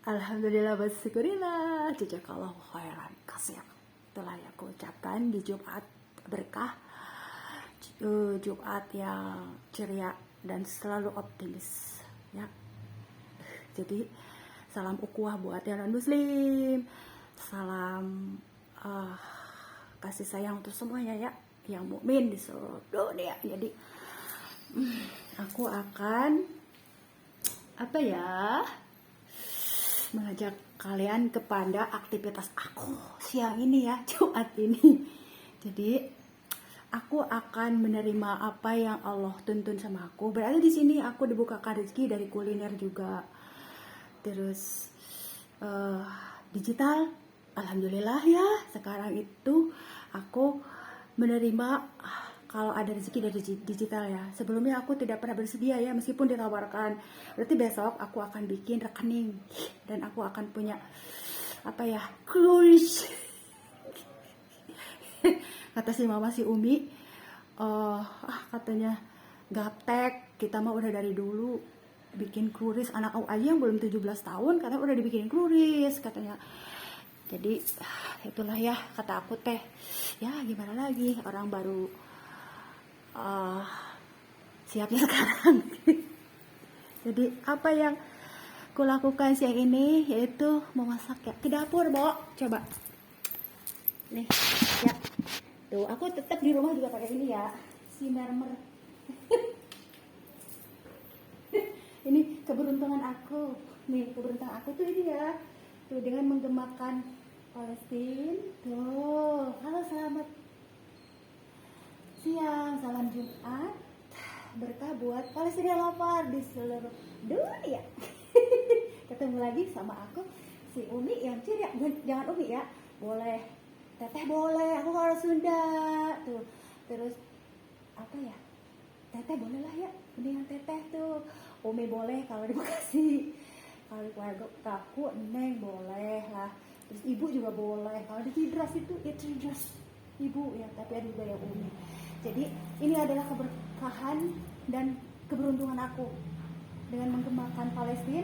Alhamdulillah bersyukurillah, jazakallahu khairan kasih. Itulah yang aku ucapkan di Jumat berkah, Jumat yang ceria dan selalu optimis ya. Jadi salam ukhuwah buat yang non muslim, salam kasih sayang untuk semuanya ya, yang mukmin di seluruh dunia. Jadi aku akan mengajak kalian kepada aktivitas aku siang ini ya, Jumat ini. Jadi aku akan menerima apa yang Allah tuntun sama aku. Berarti di sini aku dibukakan rezeki dari kuliner juga. Terus digital, alhamdulillah ya. Sekarang itu aku menerima kalau ada rezeki dari digital ya. Sebelumnya aku tidak pernah bersedia ya, meskipun ditawarkan. Berarti besok aku akan bikin rekening dan aku akan punya cruise. Kata si mama si Umi, katanya gaptek, kita mah udah dari dulu bikin kruis. Anak aku aja yang belum 17 tahun katanya udah dibikin kruis katanya. Jadi itulah ya, kata aku teh, ya gimana lagi, orang baru siapnya sekarang. Jadi apa yang kulakukan siang ini yaitu memasak ya, ke dapur, Bo. Coba nih ya, tuh aku tetap di rumah juga pakai ini ya, si mermer. Ini keberuntungan aku nih, keberuntungan aku tuh ini ya, tuh dengan menggemakan Palestina. Tuh, halo, selamat siang, salam Jumat berkah buat Palestina lapar di seluruh dunia. Ketemu lagi sama aku si Umi yang ceria. Jangan Umi ya, boleh teteh, boleh, aku kalau Sunda tuh. Terus teteh boleh lah ya, mendingan teteh tuh. Umi boleh kalau di Bekasi, kalau di keluarga aku Neng boleh lah. Terus ibu juga boleh, kalau di Tidras itu ya Tidras ibu ya, tapi ada juga yang Umi. Jadi ini adalah keberkahan dan keberuntungan aku. Dengan menggemakan Palestina,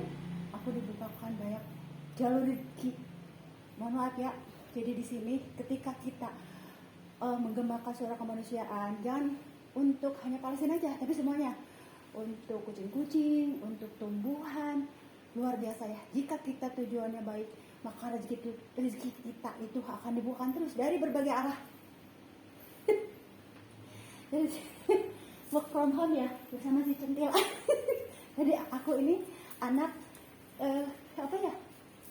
aku dibukakan banyak jalur rezeki. Mohon maaf ya. Jadi di sini ketika kita menggemakan suara kemanusiaan, jangan untuk hanya Palestina aja, tapi semuanya. Untuk kucing-kucing, untuk tumbuhan, luar biasa ya. Jika kita tujuannya baik, maka rezeki kita itu akan dibukakan terus dari berbagai arah. Work from home ya, bersama si Centil. Jadi aku ini anak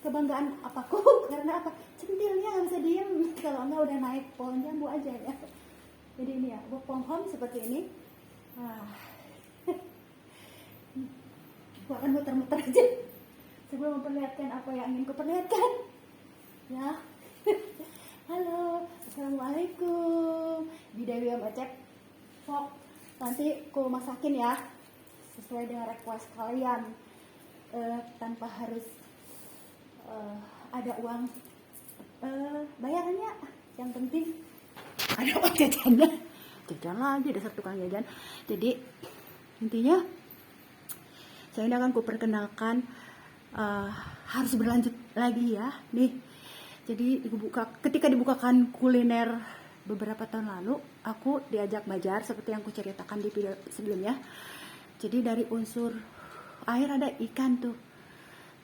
kebanggaan apaku, karena apa? Centilnya nggak bisa diem, kalau nggak udah naik pohon jambu aja ya. Jadi ini ya, work from home seperti ini. Aku akan muter-muter aja sebelum memperlihatkan apa yang ingin kuperlihatkan ya. Halo, assalamualaikum. Bidawi Acep sok nanti ku masakin ya sesuai dengan request kalian, tanpa harus ada uang bayarannya. Yang penting ada uang jajannya. Jajan lagi, dasar tukang jajan. Jadi intinya saya ini akan kuperkenalkan, harus berlanjut lagi ya nih. Jadi ketika dibukakan kuliner beberapa tahun lalu, aku diajak belajar seperti yang kuceritakan di video sebelumnya. Jadi dari unsur air ada ikan tuh,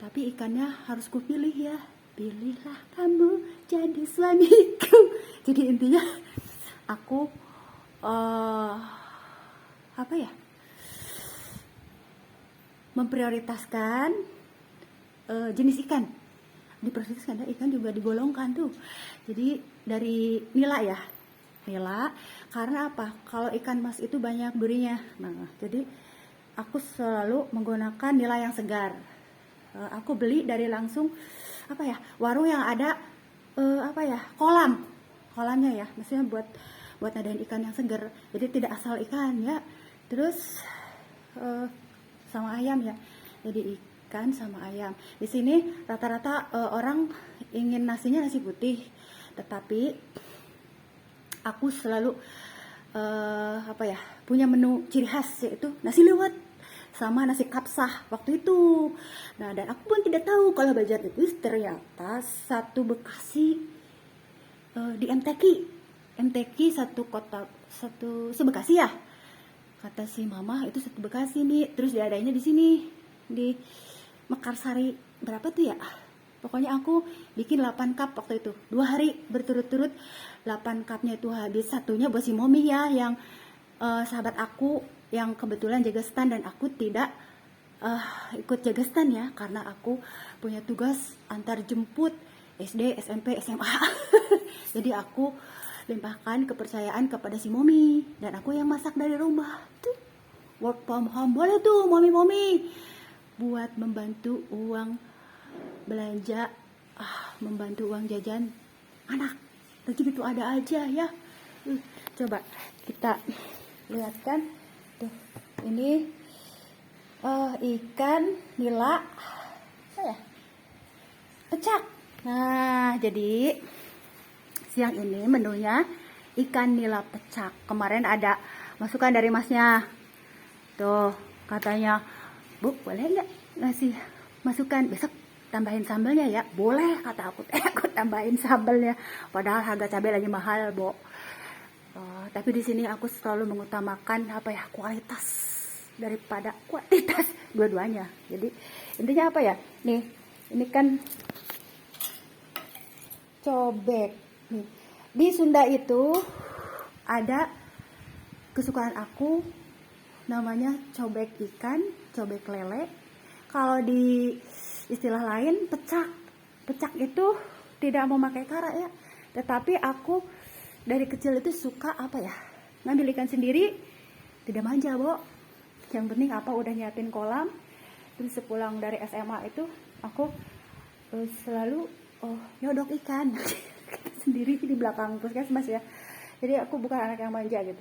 tapi ikannya harus kupilih ya. Pilihlah kamu jadi suamiku. Jadi intinya aku memprioritaskan jenis ikan. Diprioritaskan ya, ikan juga digolongkan tuh. Jadi dari nila ya, nila, karena apa? Kalau ikan mas itu banyak durinya. Nah, jadi aku selalu menggunakan nila yang segar. Aku beli dari langsung warung yang ada kolamnya ya, maksudnya buat ngadain ikan yang segar. Jadi tidak asal ikan ya. Terus sama ayam ya. Jadi ikan sama ayam. Di sini rata-rata orang ingin nasinya nasi putih, tetapi aku selalu punya menu ciri khas, yaitu nasi liwet. sama nasi kapsah waktu itu. Nah, dan aku pun tidak tahu kalau Bajat itu ternyata satu Bekasi, di MTQ satu kota, satu sebekasi ya. Kata si mama itu satu Bekasi nih, terus diadainya di sini di Mekarsari berapa tuh ya? Pokoknya aku bikin 8 cup waktu itu. 2 hari berturut-turut 8 cupnya itu habis. Satunya buat si Momi ya, yang sahabat aku yang kebetulan jaga stand, dan aku tidak ikut jaga stand ya, karena aku punya tugas antar jemput SD, SMP, SMA. Jadi aku limpahkan kepercayaan kepada si Momi, dan aku yang masak dari rumah. Tuh, work from home boleh tuh Momi buat membantu uang belanja, membantu uang jajan anak. Rezeki itu ada aja ya. Coba kita lihatkan tuh, ini ikan nila apa ya, pecak. Nah, jadi siang ini menunya ikan nila pecak. Kemarin ada masukan dari masnya tuh, katanya, Bu boleh nggak ngasih masukan besok tambahin sambelnya ya? Boleh, kata aku. Aku tambahin sambelnya, padahal harga cabai lagi mahal, Bo. Tapi di sini aku selalu mengutamakan apa ya, kualitas daripada kuantitas, dua-duanya. Jadi intinya apa ya, nih ini kan cobek nih. Di Sunda itu ada kesukaan aku namanya cobek ikan, cobek lele. Kalau di istilah lain pecak. Pecak itu tidak mau pakai kara ya. Tetapi aku dari kecil itu suka apa ya, ngambil ikan sendiri, tidak manja, Bo. Yang penting apa, udah nyiapin kolam. Terus sepulang dari SMA itu aku selalu nyodok ikan sendiri di belakang puskesmas ya. Jadi aku bukan anak yang manja gitu.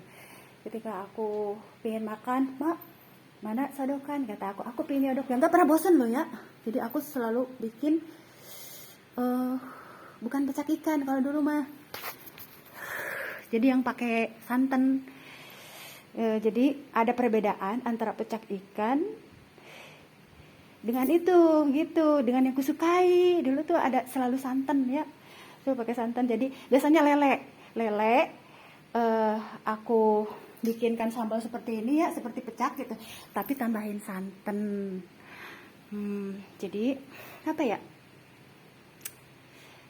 Ketika aku pengen makan, Mak, mana sodokan, kata aku pengen nyodok, yang gak pernah bosen loh ya. Jadi aku selalu bikin bukan pecak ikan kalau dulu mah, jadi yang pakai santan. Jadi ada perbedaan antara pecak ikan dengan itu gitu, dengan yang kusukai dulu tuh ada selalu santan ya, tuh pakai santan. Jadi biasanya lele aku bikinkan sambal seperti ini ya, seperti pecak gitu, tapi tambahin santan. Jadi apa ya,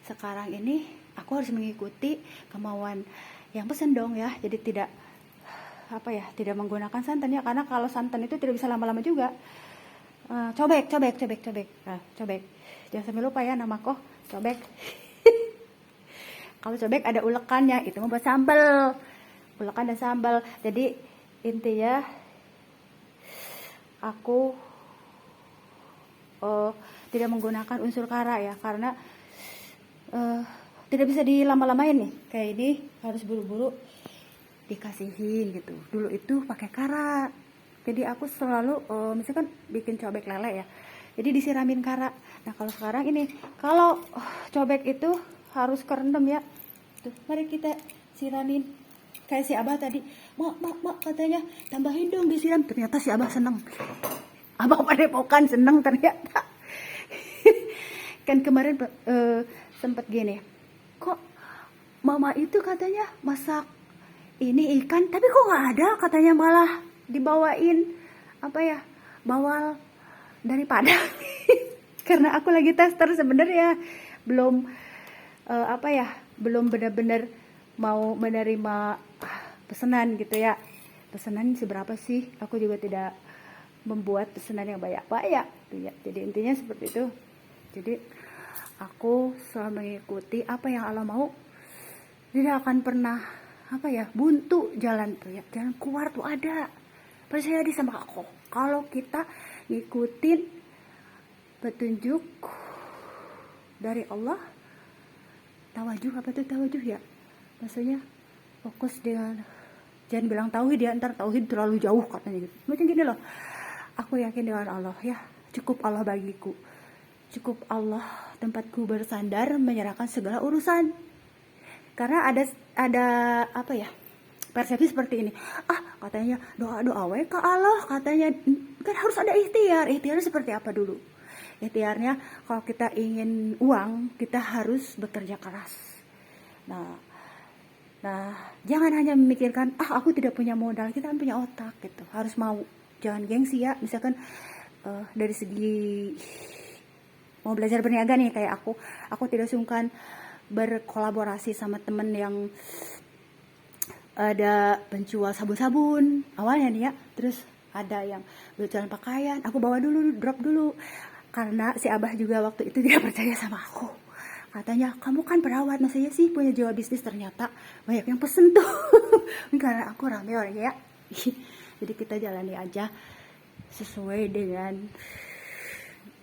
sekarang ini aku harus mengikuti kemauan yang pesen dong ya. Jadi tidak apa ya, tidak menggunakan santan ya, karena kalau santan itu tidak bisa lama-lama juga. Cobek. Nah, cobek. Jangan sampai lupa ya nama kok, cobek. Kalau cobek ada ulekannya, itu membuat sambal. Ulekan dan sambal. Jadi intinya aku tidak menggunakan unsur kara ya, karena tidak bisa dilama-lamain nih. Kayak ini harus buru-buru dikasihin gitu. Dulu itu pakai kara. Jadi aku selalu misalkan bikin cobek lele ya, jadi disiramin kara. Nah kalau sekarang ini, kalau cobek itu harus kerendam ya. Tuh, mari kita siramin. Kayak si Abah tadi, mak katanya tambahin dong disiram. Ternyata si Abah seneng. Abah padepokan seneng ternyata. Kan kemarin sempet gini, kok mama itu katanya masak ini ikan, tapi kok nggak ada, katanya malah dibawain apa ya, bawal dari Padang. Karena aku lagi tester sebenarnya, belum apa ya, belum benar-benar mau menerima pesanan gitu ya. Pesanan seberapa sih, aku juga tidak membuat pesanan yang banyak-banyak ya. Jadi intinya seperti itu. Jadi aku selalu mengikuti apa yang Allah mau, tidak akan pernah apa ya, buntu jalan tuh ya. Jalan keluar tuh ada. Percaya di sama aku, kalau kita ngikutin petunjuk dari Allah, tawajuh, apa tuh tawajuh ya, maksudnya fokus dengan, jangan bilang tauhid ya, ntar tauhid terlalu jauh katanya gitu. Macam gini loh, aku yakin dengan Allah ya, cukup Allah bagiku, cukup Allah tempatku bersandar, menyerahkan segala urusan. Karena ada apa ya, persepsi seperti ini. Katanya doa we ke Allah, katanya kan harus ada ikhtiar. Ikhtiar seperti apa dulu? Ikhtiarnya kalau kita ingin uang, kita harus bekerja keras. Nah, jangan hanya memikirkan aku tidak punya modal, kita kan punya otak gitu. Harus mau. Jangan gengsi ya. Misalkan dari segi mau belajar berniaga nih kayak aku tidak sungkan berkolaborasi sama temen yang ada penjual sabun-sabun awalnya nih ya, terus ada yang jualan pakaian, aku bawa dulu, drop dulu, karena si abah juga waktu itu tidak percaya sama aku. Katanya, kamu kan perawat, masa ya sih punya jiwa bisnis? Ternyata banyak yang pesen tuh. Karena aku rame orangnya ya. Jadi kita jalani aja sesuai dengan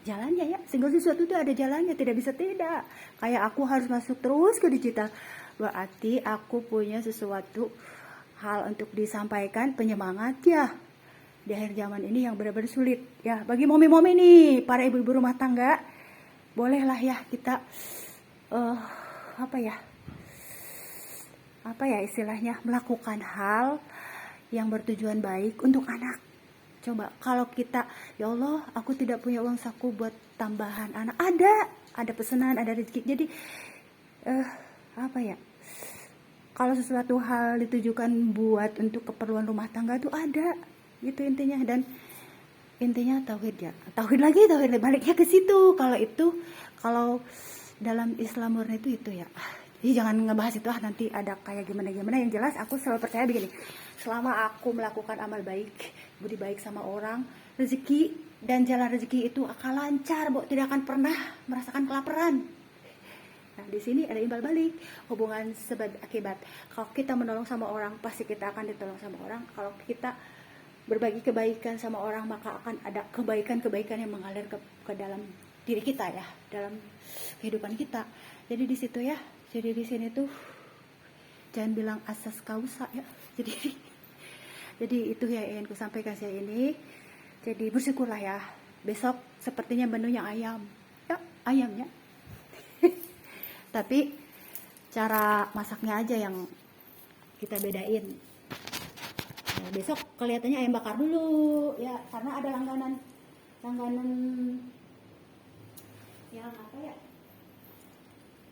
jalannya ya. Segala sesuatu itu ada jalannya, tidak bisa tidak. Kayak aku harus masuk terus ke digital, berarti aku punya sesuatu hal untuk disampaikan, penyemangat ya di akhir zaman ini yang benar-benar sulit ya. Bagi momi-momi nih, para ibu-ibu rumah tangga, bolehlah ya kita apa ya istilahnya, melakukan hal yang bertujuan baik untuk anak. Coba kalau kita, ya Allah aku tidak punya uang saku buat tambahan anak, ada pesanan, ada rezeki. Jadi kalau sesuatu hal ditujukan buat untuk keperluan rumah tangga itu ada gitu intinya. Dan intinya tauhid ya, tauhid baliknya ke situ. Kalau dalam Islam murni itu ya. Jadi jangan ngebahas itu nanti ada kayak gimana. Yang jelas aku selalu percaya begini, selama aku melakukan amal baik, budi baik sama orang, rezeki dan jalan rezeki itu akan lancar, tidak akan pernah merasakan kelaparan. Nah, di sini ada imbal balik, hubungan sebab akibat. Kalau kita menolong sama orang, pasti kita akan ditolong sama orang. Kalau kita berbagi kebaikan sama orang, maka akan ada kebaikan-kebaikan yang mengalir ke dalam diri kita ya, dalam kehidupan kita. Jadi di situ ya. Jadi di sini tuh jangan bilang asas kausa ya. Jadi itu ya yang ingin ku sampaikan saya ini. Jadi bersyukurlah ya. Besok sepertinya menunya ayam. Ya, ayamnya. Tapi cara masaknya aja yang kita bedain. Nah, besok kelihatannya ayam bakar dulu ya, karena ada langganan yang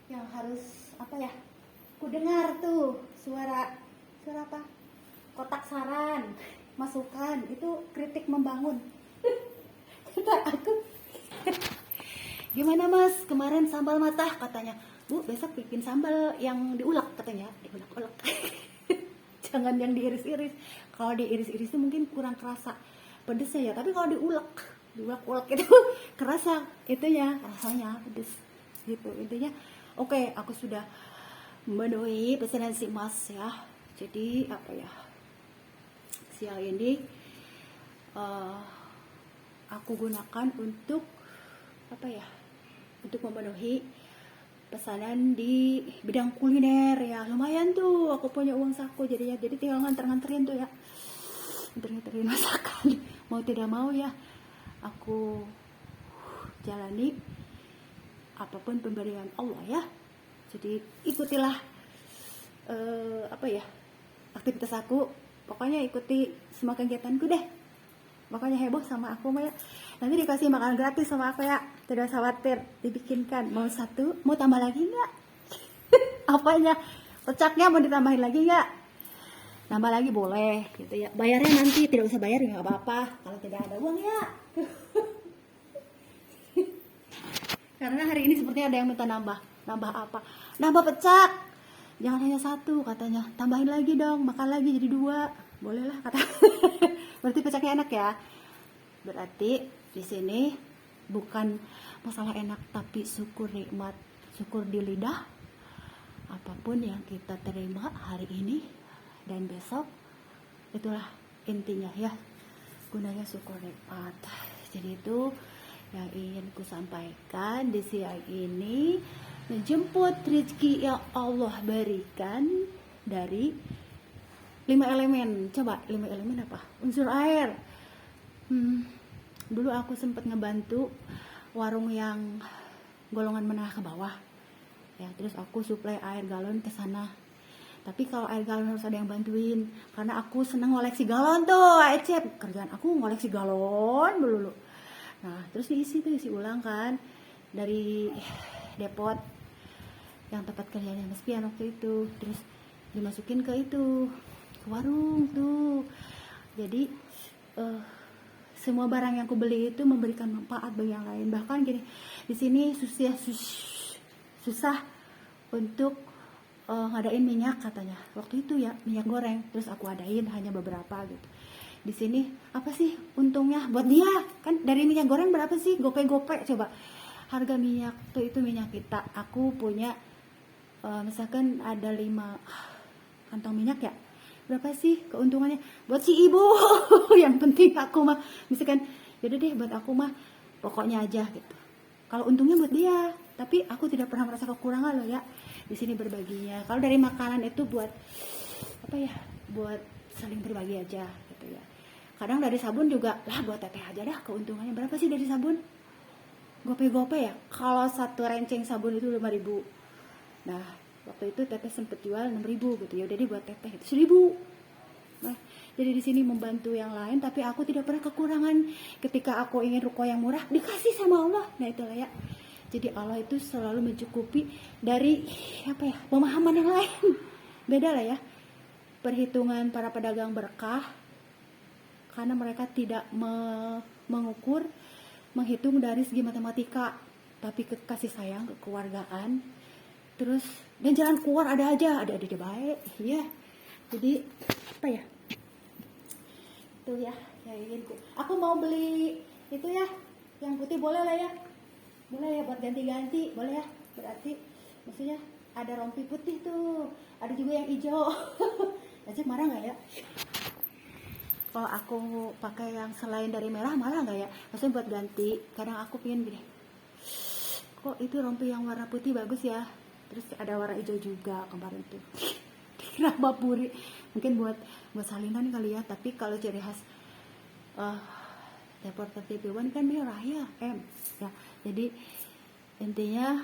yang harus ku dengar tuh suara apa, kotak saran, masukan, itu kritik membangun. Kata aku, gimana mas kemarin sambal matah, katanya Bu besok bikin sambal yang diulek, katanya diulek-ulek. Jangan yang diiris-iris. Kalau diiris-iris itu mungkin kurang kerasa pedesnya ya, tapi kalau diulek-ulek itu kerasa itunya, rasanya pedes gitu. Intinya oke, aku sudah memenuhi pesanan si mas ya. Jadi siang ini aku gunakan untuk untuk memenuhi pesanan di bidang kuliner ya. Lumayan tuh aku punya uang saku jadinya. Jadi tinggal nganterin tuh ya, nganterin masakan. Mau tidak mau ya aku jalani apapun pemberian Allah ya. Jadi ikutilah aktivitas aku, pokoknya ikuti semua kegiatanku deh, pokoknya heboh sama aku Maya. Nanti dikasih makanan gratis sama aku ya, tidak usah khawatir, dibikinkan. Mau satu, mau tambah lagi nggak? Apanya, pecaknya mau ditambahin lagi nggak? Nambah lagi boleh gitu ya, bayarnya nanti, tidak usah bayar nggak apa-apa kalau tidak ada uang ya. Karena hari ini sepertinya ada yang minta nambah apa? Nambah pecak. Jangan hanya satu katanya. Tambahin lagi dong, makan lagi jadi 2. Bolehlah kata. Berarti pecaknya enak ya. Berarti di sini bukan masalah enak, tapi syukur nikmat, syukur di lidah. Apapun yang kita terima hari ini dan besok, itulah intinya ya. Gunanya syukur nikmat. Jadi itu yang ingin ku sampaikan di siang ini, menjemput rezeki yang Allah berikan dari 5 elemen. Coba 5 elemen apa? Unsur air. Dulu aku sempat ngebantu warung yang golongan menengah ke bawah ya, terus aku suplai air galon ke sana. Tapi kalau air galon harus ada yang bantuin, karena aku seneng ngoleksi galon tuh, Ecep. Kerjaan aku ngoleksi galon dulu. Nah, terus diisi ulang kan dari depot yang tempat kerjanya Mas Pian waktu itu. Terus dimasukin ke warung tuh. Jadi semua barang yang aku beli itu memberikan manfaat bagi yang lain. Bahkan gini, di sini susah untuk ngadain minyak katanya. Waktu itu ya minyak goreng, terus aku adain hanya beberapa gitu. Di sini apa sih untungnya buat dia? Kan dari minyak goreng berapa sih? Gope coba. Harga minyak tuh itu minyak kita. Aku punya misalkan ada 5 kantong minyak ya. Berapa sih keuntungannya buat si ibu? Yang penting aku mah misalkan yaudah deh buat aku mah pokoknya aja gitu. Kalau untungnya buat dia, tapi aku tidak pernah merasa kekurangan loh ya. Di sini berbaginya. Kalau dari makanan itu buat apa ya? Buat saling berbagi aja gitu ya. Kadang dari sabun juga lah buat teteh aja dah, keuntungannya berapa sih dari sabun? Gope ya. Kalau satu renceng sabun itu 5.000. Nah, waktu itu teteh sempet jual 6.000 gitu ya. Udah deh buat teteh itu 1.000. Nah, jadi di sini membantu yang lain, tapi aku tidak pernah kekurangan. Ketika aku ingin ruko yang murah, dikasih sama Allah. Nah, itulah ya. Jadi Allah itu selalu mencukupi dari apa ya, pemahaman yang lain. Beda lah ya. Perhitungan para pedagang berkah karena mereka tidak mengukur, menghitung dari segi matematika, tapi kasih sayang, kekeluargaan. Terus dan jalan keluar ada aja baik, ya. Jadi apa ya? Itu ya, gitu. Aku mau beli itu ya, yang putih boleh lah ya. Boleh ya buat ganti-ganti, boleh ya. Berarti maksudnya ada rompi putih tuh, ada juga yang hijau. Aja marah nggak ya? Kalau aku pakai yang selain dari merah marah nggak ya? Maksudnya buat ganti. Kadang aku pingin gini. Kok itu rompi yang warna putih bagus ya? Terus ada warna hijau juga kemarin tuh. Kira bapuri. Mungkin buat salinan kali ya. Tapi kalau ciri khas Reporter TV1 kan merah ya, ya. Jadi intinya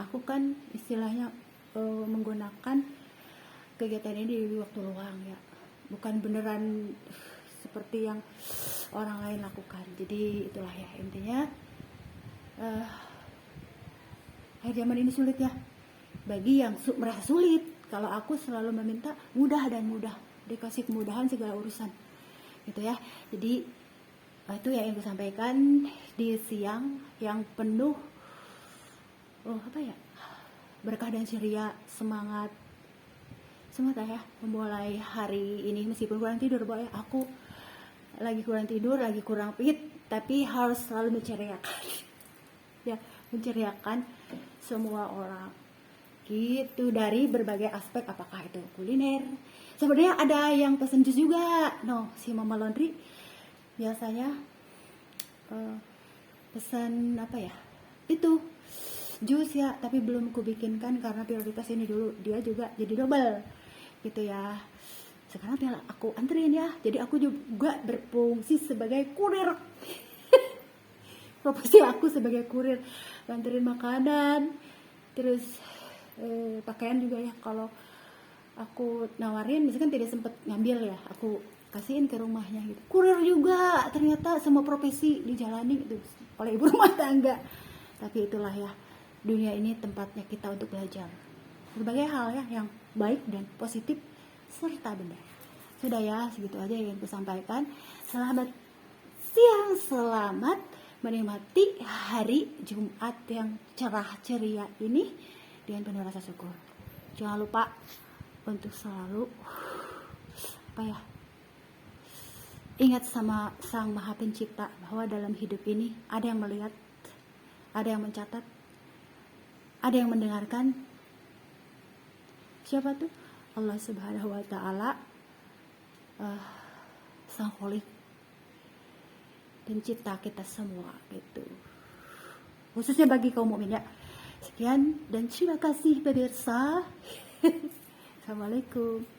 aku kan istilahnya menggunakan kegiatan ini di waktu luang ya, bukan beneran seperti yang orang lain lakukan. Jadi itulah ya intinya. Akhir zaman ini sulit ya bagi yang merasa sulit. Kalau aku selalu meminta mudah dan mudah, dikasih kemudahan segala urusan gitu ya. Jadi itu yang ingin sampaikan di siang yang penuh berkah dan ceria, semangat ya memulai hari ini. Meskipun kurang tidur ya, aku lagi kurang tidur, lagi kurang fit, tapi harus selalu menceriakan ya, menceriakan semua orang gitu dari berbagai aspek. Apakah itu kuliner, sebenarnya ada yang pesen jus juga. Si Mama Laundry biasanya pesan apa ya, itu jus ya, tapi belum ku bikinkan karena prioritas ini dulu. Dia juga jadi double gitu ya. Sekarang tinggal aku anterin ya, jadi aku juga berfungsi sebagai kurir. Profesi aku sebagai kurir, anterin makanan, terus pakaian juga ya. Kalau aku nawarin misalkan tidak sempat ngambil ya, aku kasihin ke rumahnya gitu. Kurir juga ternyata semua profesi dijalani gitu oleh ibu rumah tangga. Tapi itulah ya, dunia ini tempatnya kita untuk belajar berbagai hal ya, yang baik dan positif serta benar. Sudah ya, segitu aja yang aku sampaikan. Selamat siang, selamat menikmati hari Jumat yang cerah ceria ini dengan penuh rasa syukur. Jangan lupa untuk selalu ingat sama Sang Maha Pencipta, bahwa dalam hidup ini ada yang melihat, ada yang mencatat, ada yang mendengarkan. Siapa tuh? Allah Subhanahu wa Ta'ala, Sang Kholik, pencipta kita semua gitu. Khususnya bagi kaum mukmin ya. Sekian dan terima kasih pemirsa. Assalamualaikum.